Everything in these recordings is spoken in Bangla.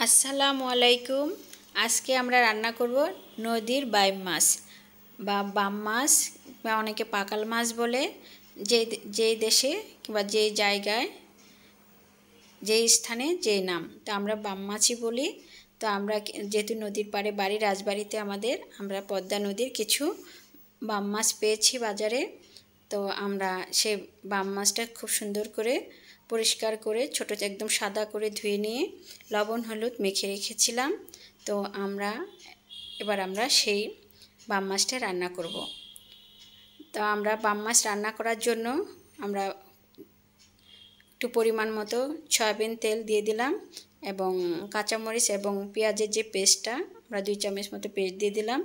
আসসালামু আলাইকুম। আজকে আমরা রান্না করব নদীর বাইম মাছ বা বাম মাছ বা অনেকে পাকাল মাছ বলে। যেই দেশে কিংবা যেই জায়গায় যেই স্থানে যেই নাম, তো আমরা বাম মাছই বলি। তো আমরা যেহেতু নদীর পাড়ে বাড়ি, রাজবাড়িতে আমরা পদ্মা নদীর কিছু বাম মাছ পেয়েছি বাজারে। তো আমরা সেই বাম মাছটা খুব সুন্দর করে পরিষ্কার করে ছোটো একদম সাদা করে ধুয়ে নিয়ে লবণ হলুদ মেখে রেখেছিলাম। তো এবার আমরা সেই বাম মাছটা রান্না করব। তো আমরা বাম মাছ রান্না করার জন্য আমরা একটু পরিমাণ মতো সয়াবিন তেল দিয়ে দিলাম এবং কাঁচামরিচ এবং পেঁয়াজের যে পেস্টটা আমরা 2 চামচ মতো পেস্ট দিয়ে দিলাম।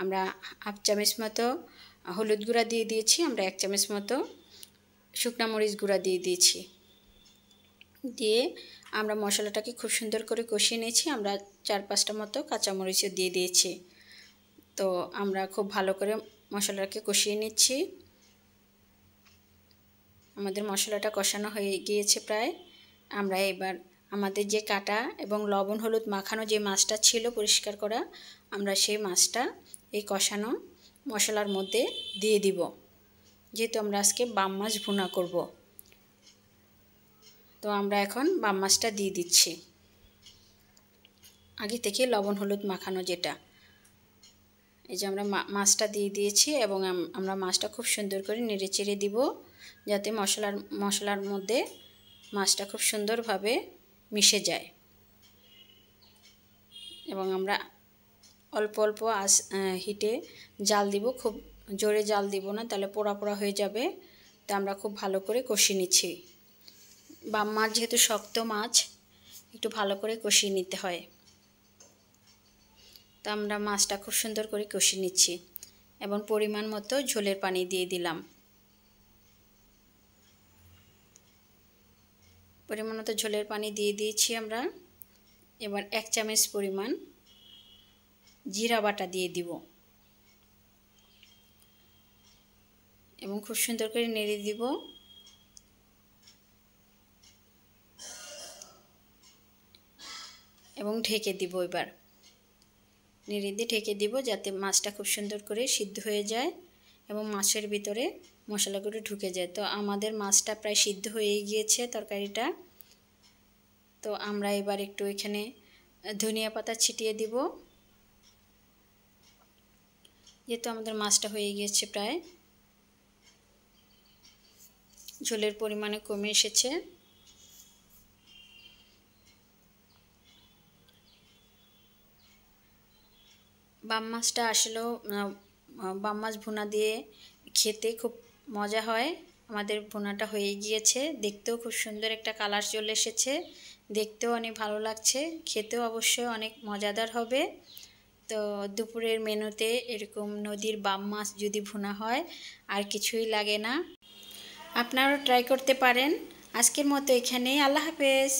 আমরা হাফ চামচ মতো হলুদ গুঁড়া দিয়ে দিয়েছি। আমরা 1 চামচ মতো শুকনা মরিচ গুঁড়া দিয়ে দিয়েছি। দিয়ে আমরা মশলাটাকে খুব সুন্দর করে কষিয়ে নিয়েছি। আমরা 4-5টা মতো কাঁচামরিচও দিয়ে দিয়েছি। তো আমরা খুব ভালো করে মশলাটাকে কষিয়ে নিচ্ছি। আমাদের মশলাটা কষানো হয়ে গিয়েছে প্রায়। আমরা এবার আমাদের যে কাটা এবং লবণ হলুদ মাখানো যে মাছটা ছিল পরিষ্কার করা, আমরা সেই মাছটা এই কষানো মশলার মধ্যে দিয়ে দিব, যেহেতু আমরা আজকে বাম মাছ ভুনা করব। তো আমরা এখন বাম মাছটা দিয়ে দিচ্ছি, আগে থেকে লবণ হলুদ মাখানো যেটা। এই যে আমরা মাছটা দিয়ে দিয়েছি এবং আমরা মাছটা খুব সুন্দর করে নেড়ে চেড়ে দিব, যাতে মশলার মধ্যে মাছটা খুব সুন্দরভাবে মিশে যায়। এবং আমরা অল্প অল্প হিটে জাল দিব, খুব জোরে জাল দিব না, তাহলে পোড়া পোড়া হয়ে যাবে। তো আমরা খুব ভালো করে কষিয়ে নিচ্ছি। বাম মাছ যেহেতু শক্ত মাছ, একটু ভালো করে কষিয়ে নিতে হয়। তো আমরা মাছটা খুব সুন্দর করে কষিয়ে নিচ্ছি এবং পরিমাণ মতো ঝোলের পানি দিয়ে দিলাম। পরিমাণ মতো ঝোলের পানি দিয়ে দিয়েছি আমরা। এবার 1 চামচ পরিমাণ জিরা বাটা দিয়ে দিব এবং খুব সুন্দর করে নেড়ে দিব। এবং ঢেকে দিব, এবার নেড়ে দিয়ে ঢেকে দিব, যাতে মাছটা খুব সুন্দর করে সিদ্ধ হয়ে যায় এবং মাছের ভিতরে মশলাগুলো ঢুকে যায়। তো আমাদের মাছটা প্রায় সিদ্ধ হয়ে গিয়েছে তরকারিটা। তো আমরা এবার একটু এখানে ধনিয়া পাতা ছিটিয়ে দিব, যেহেতু আমাদের মাছটা হয়ে গিয়েছে প্রায়, ঝোলের পরিমাণে কমে এসেছে। বাম মাছটা আসলেও বাম মাছ ভুনা দিয়ে খেতে খুব মজা হয়। আমাদের ভুনাটা হয়ে গিয়েছে, দেখতেও খুব সুন্দর একটা কালার চলে এসেছে, দেখতেও অনেক ভালো লাগছে, খেতেও অবশ্যই অনেক মজাদার হবে। তো দুপুরের মেনুতে এরকম নদীর বাম মাছ যদি ভুনা হয় আর কিছুই লাগে না। আপনারাও ট্রাই করতে পারেন। আজকের মতো এখানেই, আল্লাহ হাফেজ।